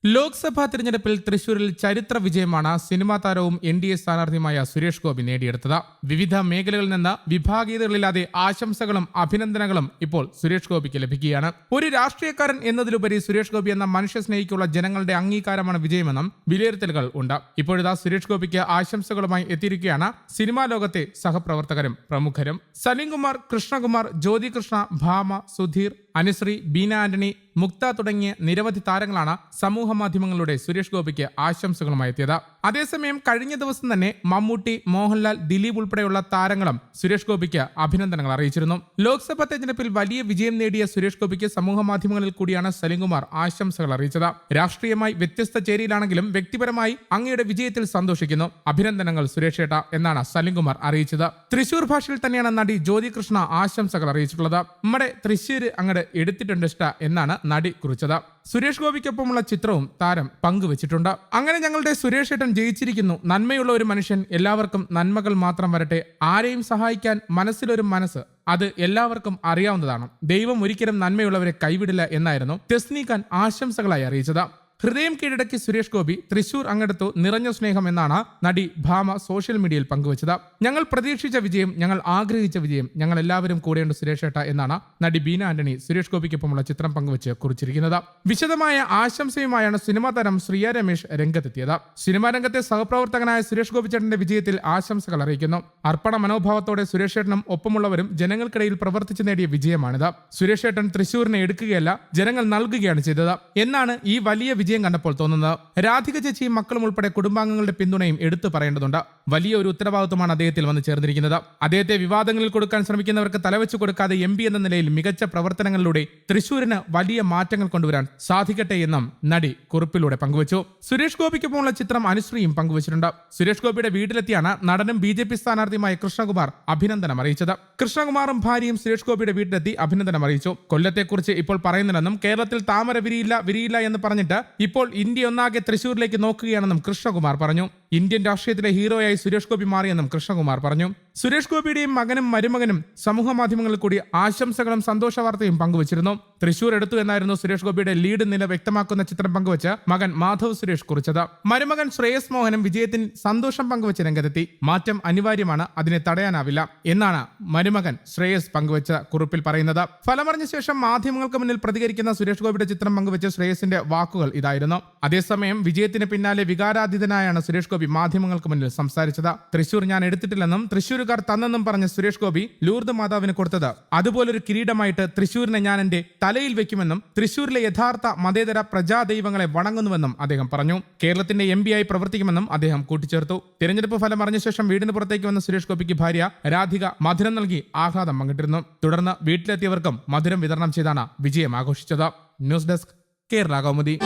ലോക്സഭാ തിരഞ്ഞെടുപ്പിൽ തൃശൂരിൽ ചരിത്ര വിജയമാണ് സിനിമാ താരവും NDA സ്ഥാനാർത്ഥിയുമായ സുരേഷ് ഗോപി നേടിയെടുത്തത്. വിവിധ മേഖലകളിൽ നിന്ന് വിഭാഗീയതകളില്ലാതെ ആശംസകളും അഭിനന്ദനങ്ങളും ഇപ്പോൾ സുരേഷ് ഗോപിക്ക് ലഭിക്കുകയാണ്. ഒരു രാഷ്ട്രീയക്കാരൻ എന്നതിലുപരി സുരേഷ് ഗോപി എന്ന മനുഷ്യസ്നേഹിക്കുള്ള ജനങ്ങളുടെ അംഗീകാരമാണ് വിജയമെന്നും വിലയിരുത്തലുകൾ ഉണ്ട്. ഇപ്പോഴിതാ സുരേഷ് ഗോപിക്ക് ആശംസകളുമായി എത്തിയിരിക്കുകയാണ് സിനിമാ ലോകത്തെ സഹപ്രവർത്തകരും പ്രമുഖരും. സലീം കുമാർ, കൃഷ്ണകുമാർ, ജ്യോതി കൃഷ്ണ, ഭാമ, സുധീർ, അനുശ്രീ, ബീന ആന്റണി, മുക്ത തുടങ്ങിയ നിരവധി താരങ്ങളാണ് സമൂഹ മാധ്യമങ്ങളിലൂടെ സുരേഷ് ഗോപിക്ക് ആശംസകളുമായി എത്തിയത്. അതേസമയം കഴിഞ്ഞ ദിവസം തന്നെ മമ്മൂട്ടി, മോഹൻലാൽ, ദിലീപ് ഉൾപ്പെടെയുള്ള താരങ്ങളും സുരേഷ് ഗോപിക്ക് അഭിനന്ദനങ്ങൾ അറിയിച്ചിരുന്നു. ലോക്സഭാ തെരഞ്ഞെടുപ്പിൽ വലിയ വിജയം നേടിയ സുരേഷ് ഗോപിക്ക് സമൂഹ മാധ്യമങ്ങളിൽ കൂടിയാണ് സലീംകുമാർ ആശംസകൾ അറിയിച്ചത്. രാഷ്ട്രീയമായി വ്യത്യസ്ത ചേരിയിലാണെങ്കിലും വ്യക്തിപരമായി അങ്ങയുടെ വിജയത്തിൽ സന്തോഷിക്കുന്നു. അഭിനന്ദനങ്ങൾ സുരേഷ് ഏട്ട എന്നാണ് സലീംകുമാർ അറിയിച്ചത്. തൃശൂർ ഭാഷയിൽ തന്നെയാണ് നടി ജ്യോതി കൃഷ്ണ ആശംസകൾ അറിയിച്ചിട്ടുള്ളത്. നമ്മുടെ തൃശ്ശൂര് അങ്ങട് എടുത്തിട്ടുണ്ട് ഇഷ്ട എന്നാണ് നടി കുറിച്ചത്. സുരേഷ് ഗോപിക്കൊപ്പമുള്ള ചിത്രവും താരം പങ്കുവച്ചിട്ടുണ്ട്. അങ്ങനെ ഞങ്ങളുടെ സുരേഷ് ഏട്ടൻ ജയിച്ചിരിക്കുന്നു. നന്മയുള്ള ഒരു മനുഷ്യൻ, എല്ലാവർക്കും നന്മകൾ മാത്രം വരട്ടെ. ആരെയും സഹായിക്കാൻ മനസ്സിലൊരു മനസ്സ്, അത് എല്ലാവർക്കും അറിയാവുന്നതാണ്. ദൈവം ഒരിക്കലും നന്മയുള്ളവരെ കൈവിടില്ല എന്നായിരുന്നു തെസ്നി ഖാൻ ആശംസകളായി അറിയിച്ചത്. ഹൃദയം കീഴടക്കി സുരേഷ് ഗോപി, തൃശൂർ അങ്ങടുത്തു നിറഞ്ഞ സ്നേഹം എന്നാണ് നടി ഭാമ സോഷ്യൽ മീഡിയയിൽ പങ്കുവച്ചത്. ഞങ്ങൾ പ്രതീക്ഷിച്ച വിജയം, ഞങ്ങൾ ആഗ്രഹിച്ച വിജയം, ഞങ്ങൾ എല്ലാവരും കൂടെയുണ്ട് സുരേഷ് ഏട്ട എന്നാണ് നടി ബീന ആന്റണി സുരേഷ് ഗോപിക്കൊപ്പമുള്ള ചിത്രം പങ്കുവച്ച് കുറിച്ചിരിക്കുന്നത്. വിശദമായ ആശംസയുമായാണ് സിനിമാ താരം ശ്രിയ രമേശ് രംഗത്തെത്തിയത്. സിനിമാ രംഗത്തെ സഹപ്രവർത്തകനായ സുരേഷ് ഗോപി ചേട്ടന്റെ വിജയത്തിൽ ആശംസകൾ അറിയിക്കുന്നു. അർപ്പണ മനോഭാവത്തോടെ സുരേഷ് ഏട്ടനും ഒപ്പമുള്ളവരും ജനങ്ങൾക്കിടയിൽ പ്രവർത്തിച്ചു നേടിയ വിജയമാണിത്. സുരേഷ് ഏട്ടൻ തൃശൂരിനെ എടുക്കുകയല്ല, ജനങ്ങൾ നൽകുകയാണ് ചെയ്തത് എന്നാണ് ഈ വലിയ വിജയം കണ്ടപ്പോൾ തോന്നുന്നത്. രാധിക ചേച്ചിയും മക്കളും ഉൾപ്പെടെ കുടുംബാംഗങ്ങളുടെ പിന്തുണയും എടുത്തു പറയേണ്ടതുണ്ട്. വലിയ ഒരു ഉത്തരവാദിത്വമാണ് അദ്ദേഹത്തിൽ വന്ന് ചേർന്നിരിക്കുന്നത്. അദ്ദേഹത്തെ വിവാദങ്ങളിൽ കൊടുക്കാൻ ശ്രമിക്കുന്നവർക്ക് തലവെച്ചു കൊടുക്കാതെ MP എന്ന നിലയിൽ മികച്ച പ്രവർത്തനങ്ങളിലൂടെ തൃശൂരിന് വലിയ മാറ്റങ്ങൾ കൊണ്ടുവരാൻ സാധിക്കട്ടെ എന്നും നടി കുറിപ്പിലൂടെ പങ്കുവച്ചു. സുരേഷ് ഗോപിക്കൊപ്പമുള്ള ചിത്രം അനുശ്രീയും പങ്കുവച്ചിട്ടുണ്ട്. സുരേഷ് ഗോപിയുടെ വീട്ടിലെത്തിയാണ് നടനും BJP സ്ഥാനാർത്ഥിയുമായ കൃഷ്ണകുമാർ അഭിനന്ദനം അറിയിച്ചത്. കൃഷ്ണകുമാറും ഭാര്യയും സുരേഷ് ഗോപിയുടെ വീട്ടിലെത്തി അഭിനന്ദനം അറിയിച്ചു. കൊല്ലത്തെക്കുറിച്ച് ഇപ്പോൾ പറയുന്നില്ലെന്നും കേരളത്തിൽ താമര വിരിയില്ല എന്ന് പറഞ്ഞിട്ട് ഇപ്പോൾ ഇന്ത്യ ഒന്നാകെ തൃശൂരിലേക്ക് നോക്കുകയാണെന്നും കൃഷ്ണകുമാർ പറഞ്ഞു. ഇന്ത്യൻ രാഷ്ട്രീയത്തിലെ ഹീറോയായി സുരേഷ് ഗോപി മാറിയെന്നും കൃഷ്ണകുമാർ പറഞ്ഞു. സുരേഷ് ഗോപിയുടെയും മകനും മരുമകനും സമൂഹ മാധ്യമങ്ങളിൽ കൂടി ആശംസകളും സന്തോഷ വാർത്തയും പങ്കുവച്ചിരുന്നു. തൃശൂർ എടുത്തു എന്നായിരുന്നു സുരേഷ് ഗോപിയുടെ ലീഡ് നില വ്യക്തമാക്കുന്ന ചിത്രം പങ്കുവച്ച് മകൻ മാധവ് സുരേഷ് കുറിച്ചത്. മരുമകൻ ശ്രേയസ് മോഹനും വിജയത്തിൽ സന്തോഷം പങ്കുവച്ച് രംഗത്തെത്തി. മാറ്റം അനിവാര്യമാണ്, അതിനെ തടയാനാവില്ല എന്നാണ് മരുമകൻ ശ്രേയസ് പങ്കുവച്ച കുറിപ്പിൽ പറയുന്നത്. ഫലമറിഞ്ഞ ശേഷം മാധ്യമങ്ങൾക്ക് മുന്നിൽ പ്രതികരിക്കുന്ന സുരേഷ് ഗോപിയുടെ ചിത്രം പങ്കുവച്ച ശ്രേയസിന്റെ വാക്കുകൾ ഇതായിരുന്നു. അതേസമയം വിജയത്തിന് പിന്നാലെ വികാരാധീതനായാണ് സുരേഷ് ഗോപി മാധ്യമങ്ങൾക്ക് മുന്നിൽ സംസാരിച്ചത്. തൃശൂർ ഞാൻ എടുത്തിട്ടില്ലെന്നും തൃശൂരുകാർ തന്നെന്നും പറഞ്ഞ സുരേഷ് ഗോപി ലൂർദ് മാതാവിന് കൊടുത്തത് അതുപോലൊരു കിരീടമായിട്ട് തൃശൂരിനെ ഞാൻ എന്റെ തലയിൽ വെക്കുമെന്നും തൃശൂരിലെ യഥാർത്ഥ മതേതര പ്രജാദൈവങ്ങളെ വണങ്ങുന്നുവെന്നും അദ്ദേഹം പറഞ്ഞു. കേരളത്തിന്റെ MP ആയി പ്രവർത്തിക്കുമെന്നും അദ്ദേഹം കൂട്ടിച്ചേർത്തു. തിരഞ്ഞെടുപ്പ് ഫലം അറിഞ്ഞ ശേഷം വീടിന് പുറത്തേക്ക് വന്ന സുരേഷ് ഗോപിക്ക് ഭാര്യ രാധിക മധുരം നൽകി ആഹ്ലാദം പങ്കിട്ടിരുന്നു. തുടർന്ന് വീട്ടിലെത്തിയവർക്കും മധുരം വിതരണം ചെയ്താണ് വിജയം ആഘോഷിച്ചത്. News desk, Kerala Kaumudi.